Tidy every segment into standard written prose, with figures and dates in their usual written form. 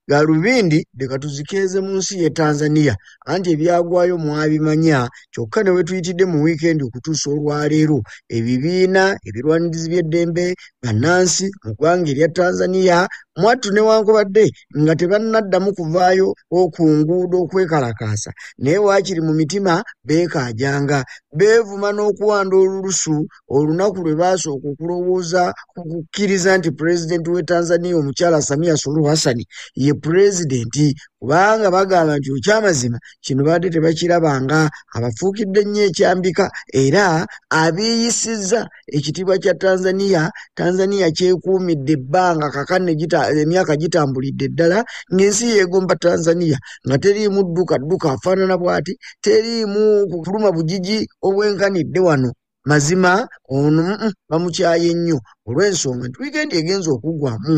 galubindi leka tuzikeeze mu nsi ye Tanzania anti ebyagwayo mwabimanya kyokka ne we tuyitidde mu weekend okutuusa olwaleero ebibiina ebirwanirizi by'eddembe bannansi mu ggwanga erya Tanzania mwattu newankubadde nga tebannaddamu kuvaayo ku nguudo okwekalakaasa naye waakiri mu mitima beekaajanga beevuma n'okuwanda olulusu olunaku lwe baasooka okulowooza ku kukkiriza nti pulezidenti w'e Tanzania omukyala Samia Suluhu Hassan ye pulezidenti kubanga bagamba nti ekyamazima kino badde tebakirabanga abafuukidde nnyo ekyambika era abeeyisizza ekitiibwa kya Tanzania kyekuumidde ebbanga kakane emyaka gitambulidde ddala ng'ensi yeegomba Tanzania nga teriimu dduka afaanana bw'ati teriimu kuluma bugigi obwenkanidde wano mazima ono bamukyaye nnyo olw'ensonga nti wiikendi egenza okuggwamu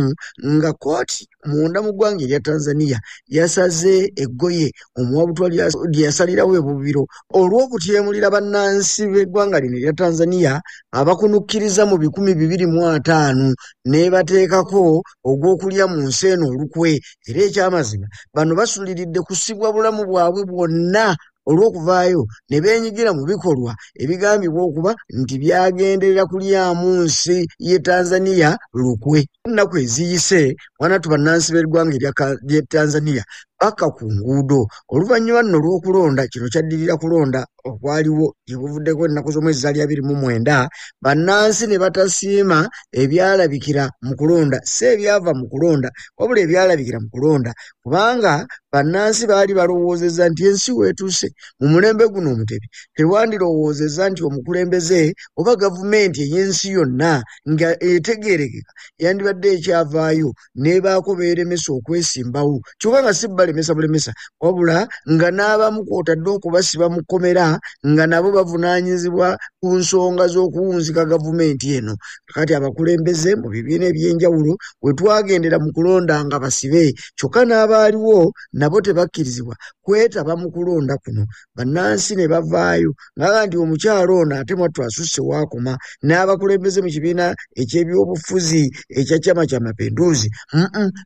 nga kooti munda mu ggwanga erya Tanzania yasaze eggoye omuwabutwa lye yasalirawo ebubiro olw'okutyemulira bannansi b'eggwanga lino erya Tanzania abakunukkiriza mu 250 n'ebateekako ogw'okulya mu nsi eno olukwe era ekyamazima bano basuliridde kusibwa bulamu bwabwe bwonna olw'okuvaayo ne beenyigira mu bikolwa ebigambibwa okuba nti byagenderera kulyamu nsi ye Tanzania lukwe. Ennaku eziyise wanatu bannansi b'eggwanga erya Tanzania bakka ku nguudo oluvannyuma nno olw'okulonda kino kyaddirira kulonda okwaliwo gye buvuddeko ennaku z'omwezi zaali 29 bannansi ne batasiima ebyalabikira mu kulonda si ebyava mu kulonda wabula ebyalabikira mu kulonda kubanga bannansi baali balowoozezza nti ensi weetuuse mu mulembe guno omutebi tewandirowoozezza nti omukulembeze oba gavumenti ey'ensi yonna nga etegeerekeka yandibadde ekyavaayo n'ebaako beeremesa okwesimbawo kyokka nga si balemesa bulemesa wabula nga n'abamu kwotadde okubasiba mu kkomera nga nabo bavunaanyizibwa ku nsonga z'okuwunzika gavumenti eno kati abakulembeze mu bibiina eby'enjawulo we twagendera mu kulonda nga basibe kyokka n'abaaliwo nabo tebakkirizibwa kwetaba mu kulonda kuno bannansi ne bavaayo ngaga nti omukyalo ono ate mwattu asusse waakoma n'abakulembeze mu kibiina eky'ebyobufuzi ekya Chama cha Mapinduzi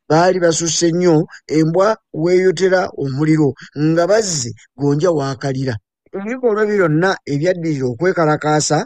baali basusse nnyo embwa weeyotera omuliro nga bazze gonja waakalira ebikolwa byonna ebyaddirira okwekalakaasa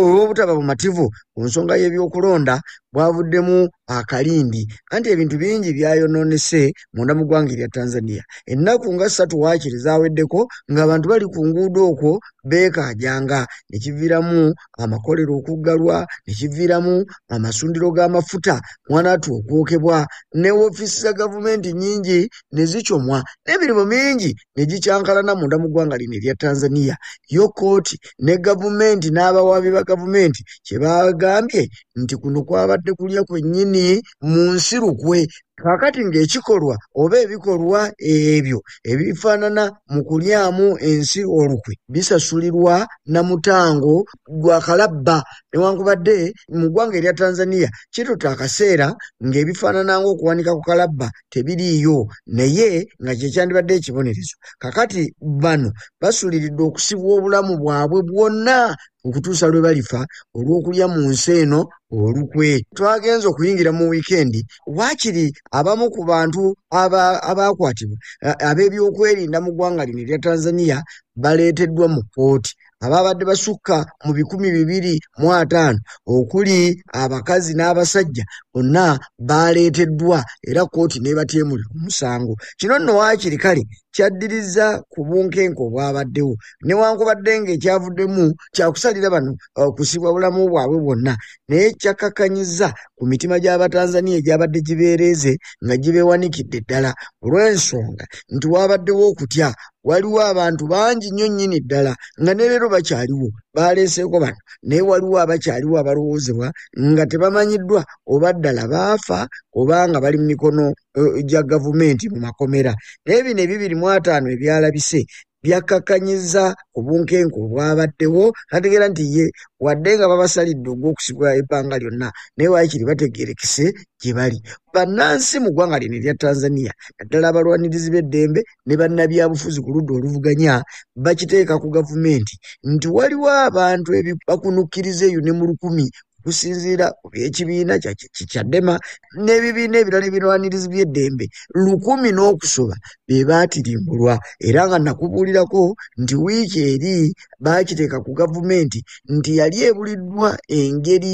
olw'obutaba bumativu ku nsonga y'ebyokulonda bwavuddemu akalindi anti ebintu bingi byayonoonese munda mu ggwanga erya Tanzania ennaku nga 3 waakiri zaaweddeko ng'abantu bali ku nguudo okwo beekaajanga ne kiviiramu amakolero okuggalwa ne kiviiramu amasundiro g'amafuta mwanatu okwokebwa ne woofiisi za gavumenti nnyingi ne zikyomwa n'emirimu mingi ne gikyankalana munda mu ggwanga lino erya Tanzania yo kooti ne gavumenti n'abawaabi ba gavumenti kye bagambye nti kuno kwabadde kulya kwennyini mu nsi lukwe kakati ng'ekikolwa oba ebikolwa ebyo ebifaanana mu kulyamu ensi olukwe bisasulirwa na mutango gwa kalabba newankubadde mu ggwanga erya Tanzania kituta akaseera ng'ebifaanana ng'okuwanika ku kalabba tebiriiyo naye nga kye kyandibadde ekibonerezo kakati bano basuliridde okusibwa obulamu bwabwe bwonna okutuusa lwe balifa olw'okulya mu nsi eno olukwe. Twagenze okuyingira mu wiikendi waakiri abamu ku bantu abaakwatibwa ab'ebyokwerinda mu ggwanga lino erya Tanzania baleeteddwa mu kkooti abaabadde basukka mu 250 okuli abakazi n'abasajja bonna baleeteddwa era kkooti n'ebatyemulira omusango kino nno waakiri kale kyaddiriza ku bunkenke obwabaddewo newankubadde ng'ekyavuddemu kyakusalira bano okusibwa bulamu bwabwe bwonna naye kyakkakanyiza ku mitima gy'Abatanzania egyabadde gibeereeze nga gibeewanikidde ddala olw'ensonga nti waabaddewo okutya waliwo abantu bangi nnyo nnyini ddala nga ne leero bakyaliwo baleeseeko bano naye waliwo abakyaliwo abalowoozebwa nga tebamanyiddwa oba ddala baafa oba nga bali mu mikono gya gavumenti mu makomera naye bino 250 ebyalabise byakkakanyiza ku bunkenke obwabaddewo nategeera nti ye wadde nga babasalidde ogw'okusibwa ebbanga lyonna naye waakiri bategeerekese gye bali bannansi mu ggwanga lino erya Tanzania naddala abalwanirizi b'eddembe ne bannabyabufuzi ku ludda oluvuganya bakiteeka ku gavumenti nti waliwo abantu bakunukkiriza eyo ne mu 10 kusinziira ku by'ekibiina Chadema n'ebibiina ebirala ebirwanirizi by'eddembe 100 n'okusoba be baatirimbulwa era nga nakubuulirako nti wiiki eri baakiteeka ku gavumenti nti yali ebuliddwa engeri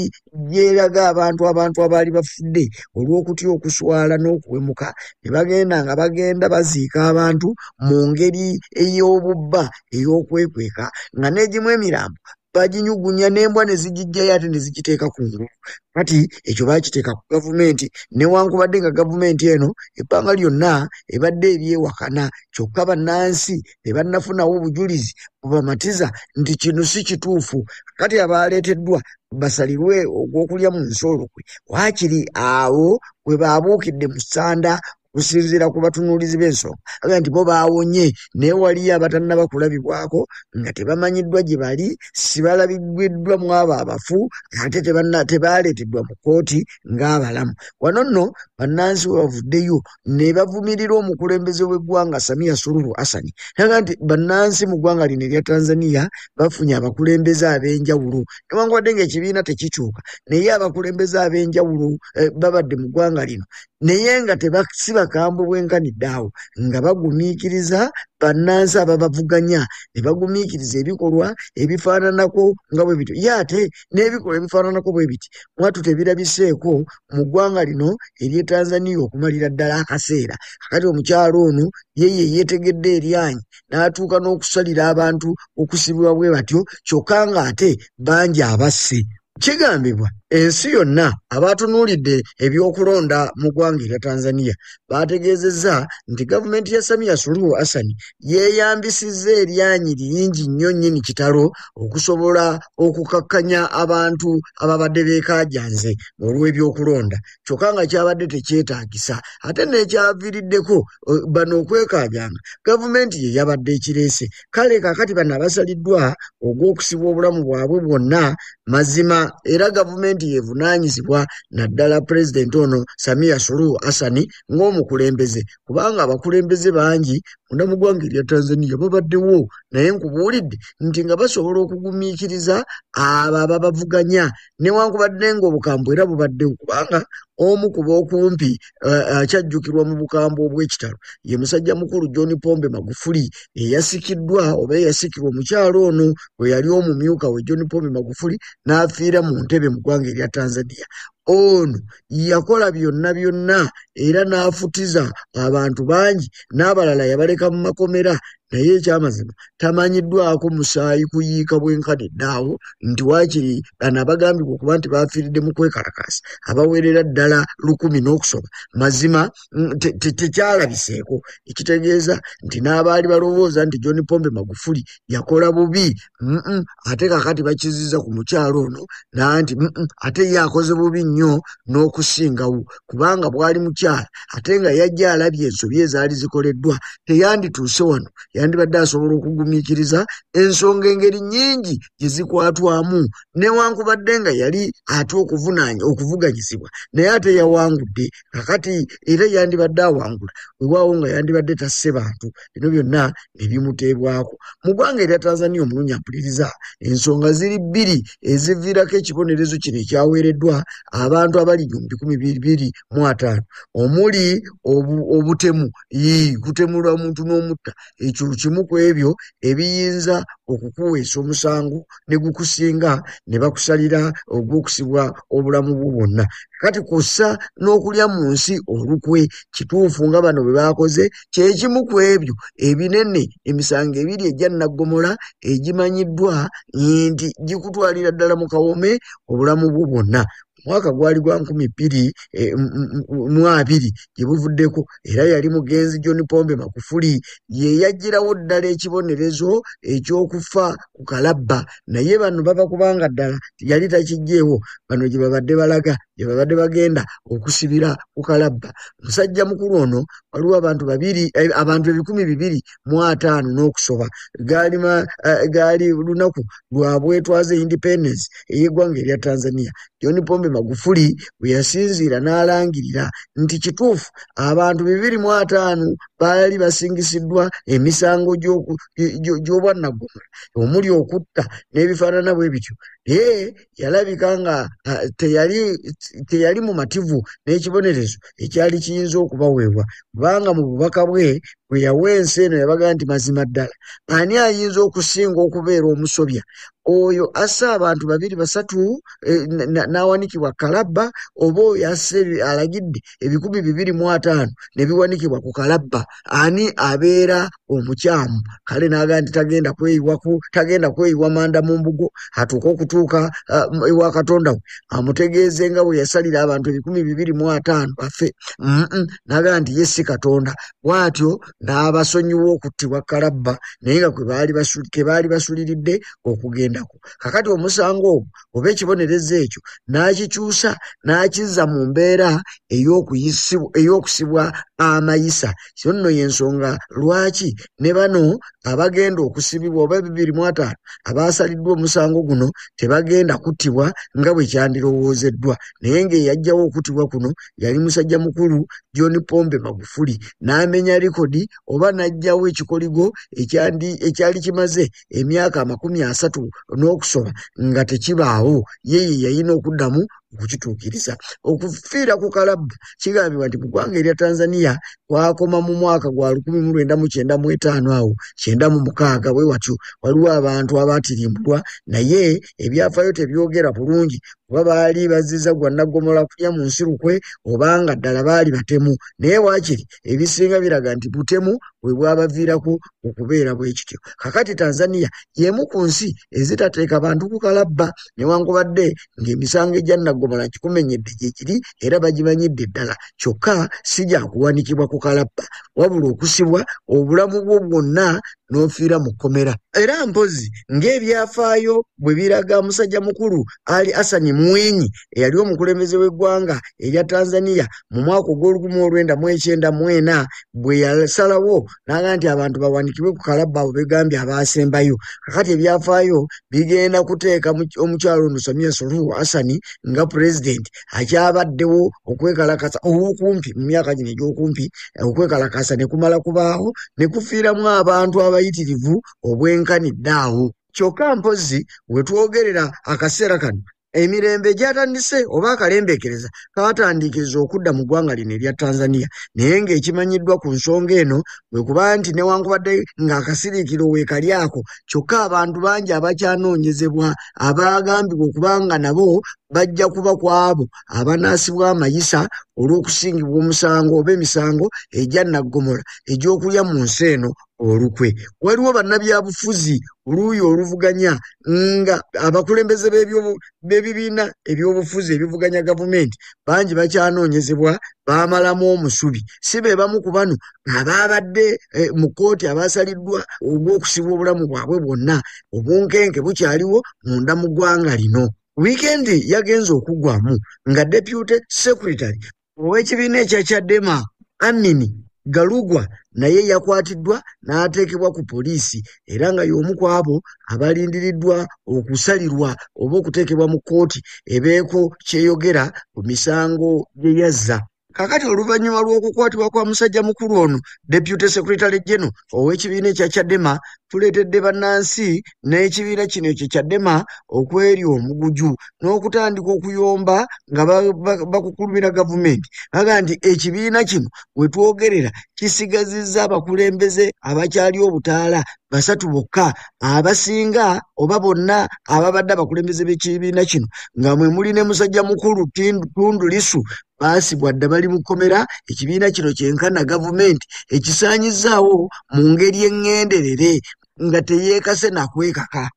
gyeraga abantu abaali bafudde olw'okutya okuswala n'okuwemuka ne bagenda nga bagenda baziika abantu mu ngeri ey'obubba ey'okwekweka nga n'egimu emirambo baginyugunya n'embwa ne zigijjayo ate ne zigiteeka ku ngulu. Kati ekyo baakiteeka ku gavumenti newankubadde nga gavumenti eno ebbanga lyonna ebadde ebyewakana kyokka bannansi ne bannafunawo obujulizi bubamatiza nti kino si kituufu. Kati abaaleeteddwa basalirwe ogw'okulya mu nsoolokwe waakiri awo bwe baabuukidde mu ssanda kusinziira ku batunuulizi b'ensonga aga nti bo baawonye naye waliyo abatannaba kulabibwako nga tebamanyiddwa gye bali si balabiddwa mu abo abafu ate tebaaleeteddwa mu kkooti ng'abalamu. Wano nno bannansi we bavuddeyo ne bavumirira omukulembeze w'eggwanga Samia Suluhu Hassan aga nti bannansi mu ggwanga lino erya Tanzania bafunye abakulembeze ab'enjawulo newankubadde ng'ekibiina tekikyuka naye abakulembeze ab'enjawulo babadde mu ggwanga lino naye nga si bakambwe bwenkanidde awo nga bagumiikiriza bannansi ababavuganya ne bagumiikiriza ebikolwa ebifaananako nga bwe bityo ye ate n'ebikolwa ebifaananako bwe biti mwatu tebirabiseeko mu ggwanga lino ery'e Tanzania okumalira ddala akaseera. Kakati omukyalo ono ye yeetegedde eryanyi n'atuuka n'okusalira abantu okusibibwa bwe batyo kyokka ng'ate bangi abasse. Kigambibwa ensi yonna abatunuulidde ebyokulonda mu ggwanga erya Tanzania baategeezezza nti gavumenti ya Samia Suluhu Hassan yeeyambisizza eryanyi lingi nnyo nnyini kitalo okusobola okukakkanya abantu ababadde beekaajanze olw'ebyokulonda kyokka nga kyabadde tekyetaagisa ate n'ekyaviiriddeko bano okwekaajanga gavumenti ye yabadde ekireese. Kale kaakati bano abasaliddwa ogw'okusibwa obulamu bwabwe bwonna mazima era gavumenti yevunaanyizibwa naddala pulezidenti ono Samia Suluhu Hassan ng'omukulembeze kubanga abakulembeze bangi munda mu ggwanga erya Tanzania babaddewo naye nkubuulidde nti nga basobola okugumiikiriza abo ababavuganya newankubadde ng'obukambwe era bubaddewo kubanga omu ku b'okumpi akyajjukirwa mu bukambwe obw'ekitalo ye musajja mukulu John Pombe Magufuli eyasikiddwa oba eyasikirwa omukyalo ono bwe yali omumyuka we John Pombe Magufuli n'afiira mu ntebe mu ggwanga erya Tanzania. Ono yakola byonna era n'afutiza abantu bangi n'abalala yabaleka mu makomera naye ekyamazima tamanyiddwako musaayi kuyiika bwenkanidde awo nti waakiri bano abagambibwa okuba nti baafiiridde mu kwekalakaasa abawerera ddala 100 n'okusoba mazima tekyalabiseeko ekitegeeza nti n'abaali balowooza nti John Pombe Magufuli yakola bubi ate kakati bakizizza ku mukyalo ono nanti ate ye akoze bubi nnyo n'okusingawo kubanga bwali mukyala ate nga yajja alabye ensobi ezaali zikoleddwa teyandituuse wano yandibadde asobola okugumiikiriza ensonga engeri nnyingi gye zikwatwamu newankubadde nga yali ate okuvuganyizibwa naye ate yawangudde kakati era yandibadde awangula weewaawo nga yandibadde tasse bantu bino byonna ne bimuteebwako. Mu ggwanga erya Tanzania omulungi ampuliriza ensonga ziri 2 eziviirako ekibonerezo kino ekyaweereddwa abantu abali 225 omuli obutemu kutemula omuntu n'omutta ekyo kimu ku ebyo ebiyinza okukuweesa omusango ne gukusinga ne bakusalira ogw'okusibwa obulamu bwo bwonna. Kati kussa n'okulya mu nsi olukwe kituufu nga bano bwe baakoze kyekimu ku ebyo ebinene emisango ebiri egya Naggomola egimanyiddwa nti gikutwalira ddala mu kawome obulamu bwo bwonna. Mwaka gwali gwa 2020 gye buvuddeko era yali mugenzi John Pombe Magufuli ye yagirawo ddala ekibonerezo ekyokufa ku kalabba naye bano baba kubanga ddala yali takijjeewo bano gye babadde balaga gye babadde bagenda okusibira ku kalabba. Musajja mukulu ono waliwo abantu 225 n'okusoba gaali lunaku lwa bwetwaze independence ey'eggwanga erya Tanzania. John Pombe Magufuli bwe yasinziira n'alangirira nti kituufu abantu 250 baali basingisiddwa emisango gy'obwannaggumula omuli okutta n'ebifaanana bwe bityo. Yalabika nga teyali mumativu n'ekibonerezo ekyali kiyinza okubaweebwa, kubanga mu bubaka bwe bwe yawa ensi eno yabaga nti mazima ddala ani ayinza okusinga okubeera omusobya oyo assa abantu 2-3 n'awanikibwa kalabba, oba oyo asse alagidde 2,250 ne biwanikibwa ku kalabba, ani abeera omukyamu? Kale n'aga nti tagenda kweyiwa manda mu mbugo atuuka okutuuka ewa Katonda we amutegeeze nga bwe yasalira abantu 2,250 bafe. N'aga nti ye si Katonda. Bw'atyo n'abasonyiwa okuttibwa kalabba naye nga ke baali basuliridde okugendako. Kakati omusango ogwo oba ekibonerezo ekyo n'akikyusa n'akizza mu mbeera ey'okusibwa amayisa. So nno y'ensonga lwaki ne bano abagenda okusibibwa oba 250 abasaliddwa omusango guno tebagenda kuttibwa nga bwe kyandirowoozeddwa, naye ng'eyajjawo okuttibwa kuno yali musajja mukulu John Pombe Magufuli, n'amenya likodi oba n'ajjawo ekikoligo ekyali kimaze emyaka 30 n'okusoba nga tekibaawo, ye yayina okuddamu okukituukiriza. Okufiira ku kalabba kigambibwa nti mu ggwanga erya Tanzania kwakoma mu mwaka gwa 1995 awo 96 bwe watyo. Waliwo abantu abaatirimbulwa naye ebyafaayo tebyogera bulungi oba baali bazizza gwannaggomola kulya mu nsirukwe obanga ddala baali batemu, naye waakiri ebisinga biraga nti butemu bwe bwabaviirako okubeera bwe kityo. Kakati Tanzania y'emu ku nsi ezitateeka bantu ku kalabba, newankubadde ng'emisango egyannaggomola kikumenyedde gye kiri era bagimanyidde ddala, kyokka si gya kuwanikibwa ku kalabba wabula okusibwa obulamu bwo bwonna n'ofiira mu kkomera. Era mpozi ng'ebyafaayo bwe biraga musajja mukulu Ali Hassan Mwinyi eyali omukulembeze w'eggwanga erya Tanzania mu mwaka ogw'1994 bwe yasalawo n'aga nti abantu bawanikibwe ku kalabba abo begambye abaasembayo. Kakati ebyafaayo bigenda kuteeka omukyalo ono Samia Suluhu Hassan nga pulezidenti akyabaddewo okwekalakasa okumpi mu myaka gino egy'okumpi, okwekalakasa ne kumala kubaawo ne kufiiramu abantu abayitirivu obwenkanidde awo. Kyokka mpozi we twogerera akaseera kano emirembe gyatandise oba akalembekereza kaatandikiriza okudda mu ggwanga lino erya Tanzania, naye ng'ekimanyiddwa ku nsonga eno bwe kuba nti newankubadde ng'akasiriikiro weekali ako, kyokka abantu bangi abakyanoonyezebwa abaagambibwa okubanga nabo bajja kuba ku abo abanaasibwa amayisa olw'okusingibwa omusango oba emisango egyannaggomola egy'okulya mu nsi eno olukwe. Waliwo bannabyabufuzi oluuyi oluvuganya nga abakulembeze b'ebibiina eby'obufuzi ebivuganya gavumenti bangi bakyanoonyezebwa baamalamu omusubi. Si be bamu ku bano abaabadde mu kkooti abasaliddwa olw'okusibwa obulamu bwabwe bwonna. Obunkenke bukyaliwo munda mu ggwanga lino. Wiikendi yagenze okuggwamu nga deputy secretary ow'ekibiina ekya Chadema Amini Galugwa naye yakwatiddwa n'ateekebwa ku poliisi era nga y'omu ku abo abalindiriddwa okusalirwa oba okuteekebwa mu kkooti ebeeko kyeyogera ku misango gye yazza. Kakati oluvannyuma lw'okukwatibwa kwa musajja mukulu ono deputy secretary general ow'ekibiina ekya Chadema tuleetedde bannansi n'ekibiina kino ekyo Chadema okwerya omuguju n'okutandika okuyomba nga bakukulumira gavumenti. Baga nti ekibiina kino we twogerera kisigazizza abakulembeze abakyali obutaala 3 bokka, abasinga oba bonna ababadde abakulembeze b'ekibiina kino nga mwe muli ne musajja mukulu Tundu Lissu baasibwa dda bali mu kkomera. Ekibiina kino kyenkana gavumenti ekisaanyizzaawo mu ngeri engenderere nga teyeekase nakwekaka.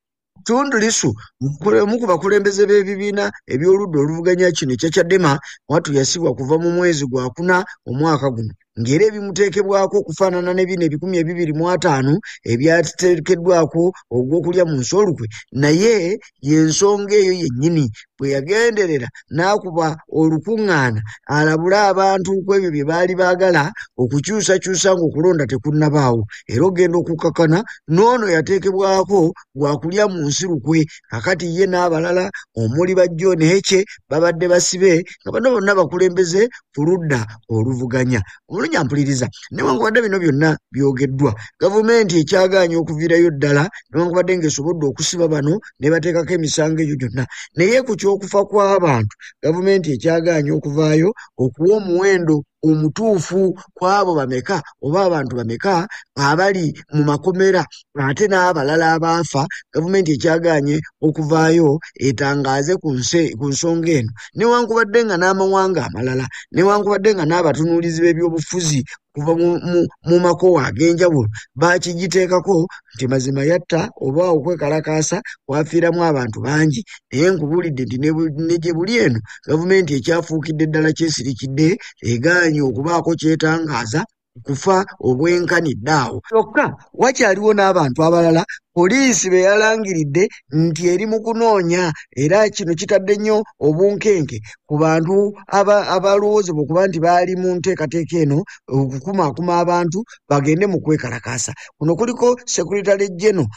Tundu Lissu omu ku bakulembeze b'ebibiina eby'oludda oluvuganya kino ekya Chadema watu yasibwa kuva mu mwezi gwa 4 omwaka guno, ng'era ebimuteekebwako okufaanana ne bino 250 ebyateekeddwako ogw'okulya mu nsi olukwe, naye y'ensonga eyo yennyini bwe yagenderera n'akuba olukuŋŋaana alabule abantu ku ebyo bye baali baagala okukyusakyusa ng'okulonda tekunnabaawo, era ogenda okukakana n'ono yateekebwako gwakulya mu nsi lukwe. Kakati ye n'abalala omuli ba John Heche babadde basibe nga bano bonna bakulembeze ku ludda oluvuganya. Omulungi nyampuliriza newankubadde bino byonna byogeddwa gavumenti ekyagaanye okuviirayo ddala newankubadde ng'esobodde okusiba bano ne bateekako emisango egyo gyonna naye ku ky'okufa kw'abantu gavumenti ekyagaanye okuvaayo okuwa omuwendo omutuufu kw'abo bameka oba abantu bameka abali mu makomera ate n'abalala abaafa gavumenti ekyagaanye okuvaayo etangaaze ku nsonga eno newankubadde nga n'amawanga amalala newankubadde nga n'abatunuulizi b'ebyobufuzi kuva mu makowa ag'enjawulo baakigiteekako nti mazima yatta oba okwekalakaasa kwafiiramu abantu bangi naye nkubuulidde nti ne gye buli eno gavumenti ekyafuukidde ddala kyesirikidde egaanye okubaako kyetangaaza kufa obwenkanidde awo kyokka wakyaliwo n'abantu abalala poliisi be yalangiridde nti eri mu kunoonya era kino kitadde nnyo obunkenke ku bantu abalowoozebwa okuba nti baali mu nteekateeka eno okukumaakuma abantu bagende mu kwekalakaasa kuno kuliko Secretary General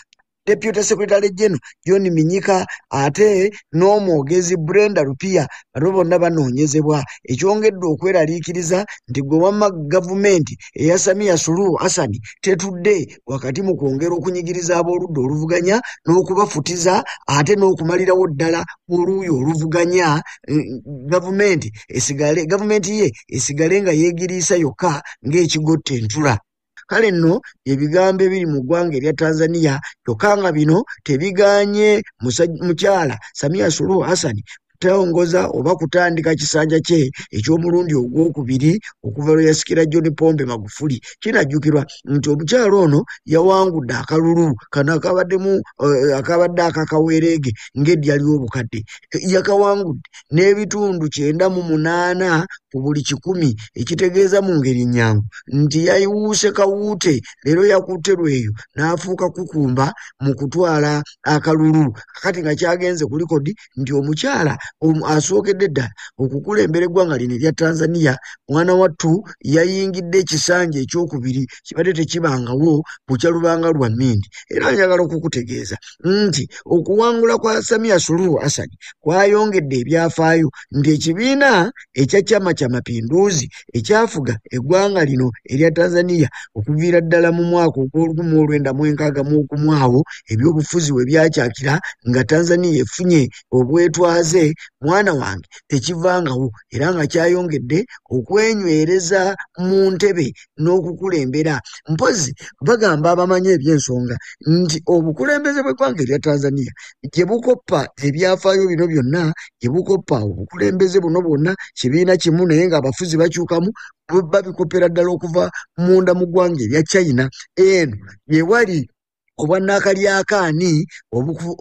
Deputy Secretary General John Minyika ate n'omwogezi Brenda Rupia abo bonna banoonyezebwa ekyongedde okweraliikiriza nti gwe wamma gavumenti eya Samia Suluhu Hassan tetudde wakati mu kwongera okunyigiriza ab'oludda oluvuganya n'okubafutiza ate n'okumalirawo ddala oluuyi oluvuganya gavumenti ye esigale nga yeegiriisa yokka ng'ekigotta entula kale nno ebigambo ebiri mu ggwanga erya Tanzania kyokka nga bino tebigaanye mukyala Samia Suluhu Hassan kutongoza oba kutandika kisanja kye eky'omulundi ogwokubiri okuva lwe yasikira John Pombe Magufuli kinajjukirwa nti omukyala ono yawangudde akalulu kano akabadde akakaweereege ng'eddya ly'obukadde yakawangudde n'ebitundu 98 ku buli 100 ekitegeeza mu ngeri nnyangu nti yayiwuuse kawuute leero yakutte lweyo n'afuuka kukumba mu kutwala akalulu kati nga kyagenze ku likodi nti omukyala asookedde ddala okukulembera eggwanga lino erya Tanzania mwana wattu yayingidde ekisanja ekyokubiri kibadde tekibangawo bukya lubanga lwa mmindi era njagala okukutegeeza nti okuwangula kwa Samia Suluhu Hassan kwayongedde ebyafaayo nti ekibiina ekya Chama cha Mapinduzi ekyafuga eggwanga lino erya Tanzania okuviira ddala mu mwaka ogw'ol1961 ebyobufuzi we byakyakira nga Tanzania efunye obwetwaze mwana wange tekivangawo era nga kyayongedde okwenywereza mu ntebe n'okukulembera mpozi bagamba abamanyi eby'ensonga nti obukulembeze bw'eggwanga erya Tanzania gye bukoppa ebyafaayo bino byonna gye bukoppa obukulembeze buno bwonna kibiina kimu naye ng'abafuzi bakyukamu babikopera ddala okuva munda mu ggwanga erya China eno ye wali obwannakalyakaani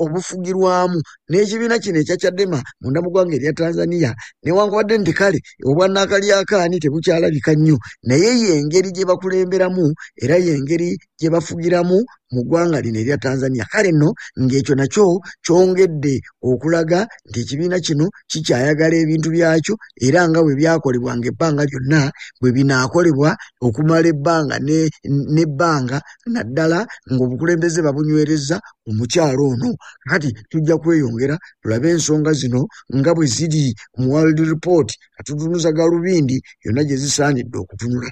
obufugirwamu n'ekibiina kino ekya Chadema munda mu ggwanga erya Tanzania newankubadde nti kale obwannakalyakaani tebukyalabika nnyo naye y'engeri gye bakulemberamu era y'engeri gye bafugiramu mu ggwanga lino erya Tanzania kale nno ng'ekyo nakyo kyongedde okulaga nti ekibiina kino kikyayagala ebintu byakyo era nga bwe byakolebwanga ebbanga lyonna bwe binaakolebwa okumala ebbanga n'ebbanga naddala ng'obukulembeze babunywereza omukyalo ono kati tujja kweyongera tulabe ensonga zino nga bwe ziri mu World Report atutunuza galubindi yonna gye zisaanidde okutunula